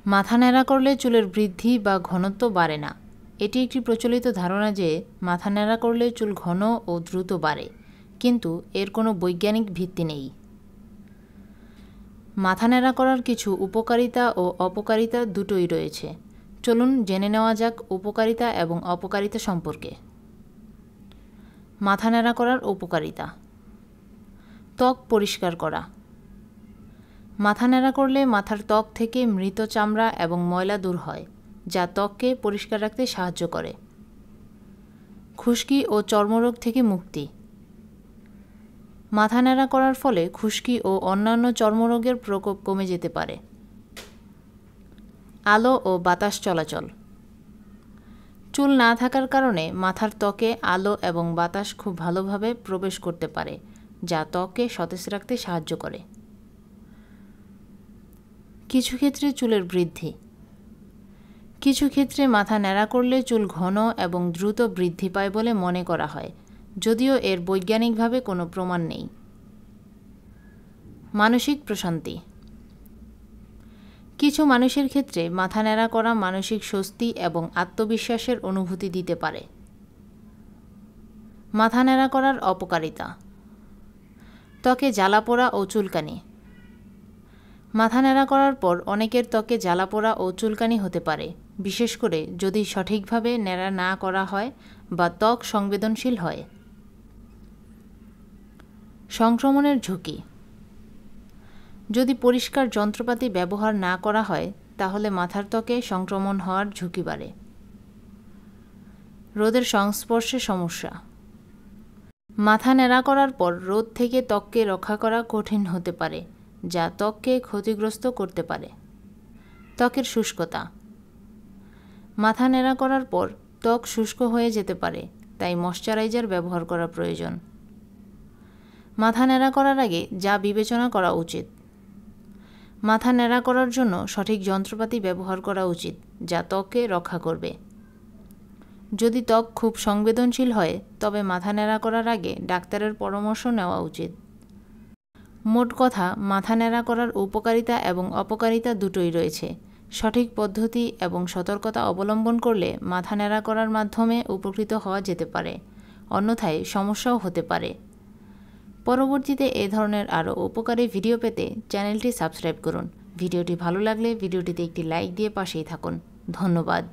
মাথা ন্যাড়া করলে চুলের বৃদ্ধি বা ঘনত্ব বাড়ে না। এটি একটি প্রচলিত ধারণা যে মাথা ন্যাড়া করলে চুল ঘন ও দ্রুত বাড়ে, কিন্তু এর কোনো বৈজ্ঞানিক ভিত্তি নেই। মাথা ন্যাড়া করার কিছু উপকারিতা ও অপকারিতা দুটোই রয়েছে। চলুন জেনে নেওয়া যাক উপকারিতা এবং অপকারিতা সম্পর্কে। মাথা ন্যাড়া করার উপকারিতা: ত্বক পরিষ্কার করা। মাথা ন্যাড়া করলে মাথার ত্বক থেকে মৃত চামড়া এবং ময়লা দূর হয়, যা ত্বককে পরিষ্কার রাখতে সাহায্য করে। খুশকি ও চর্মরোগ থেকে মুক্তি। মাথা ন্যাড়া করার ফলে খুশকি ও অন্যান্য চর্মরোগের প্রকোপ কমে যেতে পারে। আলো ও বাতাস চলাচল। চুল না থাকার কারণে মাথার ত্বকে আলো এবং বাতাস খুব ভালোভাবে প্রবেশ করতে পারে, যা ত্বককে সতেজ রাখতে সাহায্য করে। কিছু ক্ষেত্রে চুলের বৃদ্ধি। কিছু ক্ষেত্রে মাথা ন্যাড়া করলে চুল ঘন এবং দ্রুত বৃদ্ধি পায় বলে মনে করা হয়, যদিও এর বৈজ্ঞানিকভাবে কোনো প্রমাণ নেই। মানসিক প্রশান্তি। কিছু মানুষের ক্ষেত্রে মাথা ন্যাড়া করা মানসিক স্বস্তি এবং আত্মবিশ্বাসের অনুভূতি দিতে পারে। মাথা ন্যাড়া করার অপকারিতা: ত্বকে জ্বালাপোড়া ও চুলকানি। মাথা ন্যাড়া করার পর অনেকের ত্বকে জ্বালাপোড়া ও চুলকানি হতে পারে, বিশেষ করে যদি সঠিকভাবে ন্যাড়া না করা হয় বা ত্বক সংবেদনশীল হয়। সংক্রমণের ঝুঁকি: যদি পরিষ্কার যন্ত্রপাতি ব্যবহার না করা হয় তাহলে মাথার ত্বকে সংক্রমণ হওয়ার ঝুঁকি বাড়ে। রোদের সংস্পর্শে সমস্যা। মাথা ন্যাড়া করার পর রোদ থেকে ত্বককে রক্ষা করা কঠিন হতে পারে, যা ত্বককে ক্ষতিগ্রস্ত করতে পারে। ত্বকের শুষ্কতা। মাথা ন্যাড়া করার পর ত্বক শুষ্ক হয়ে যেতে পারে, তাই ময়শ্চারাইজার ব্যবহার করা প্রয়োজন। মাথা ন্যাড়া করার আগে যা বিবেচনা করা উচিত: মাথা ন্যাড়া করার জন্য সঠিক যন্ত্রপাতি ব্যবহার করা উচিত, যা ত্বককে রক্ষা করবে। যদি ত্বক খুব সংবেদনশীল হয় তবে মাথা ন্যাড়া করার আগে ডাক্তারের পরামর্শ নেওয়া উচিত। মোট কথা, মাথা ন্যাড়া করার উপকারিতা এবং অপকারিতা দুটোই রয়েছে। সঠিক পদ্ধতি এবং সতর্কতা অবলম্বন করলে মাথা ন্যাড়া করার মাধ্যমে উপকৃত হওয়া যেতে পারে, অন্যথায় সমস্যাও হতে পারে। পরবর্তীতে এ ধরনের আরও উপকারী ভিডিও পেতে চ্যানেলটি সাবস্ক্রাইব করুন। ভিডিওটি ভালো লাগলে ভিডিওটিতে একটি লাইক দিয়ে পাশেই থাকুন। ধন্যবাদ।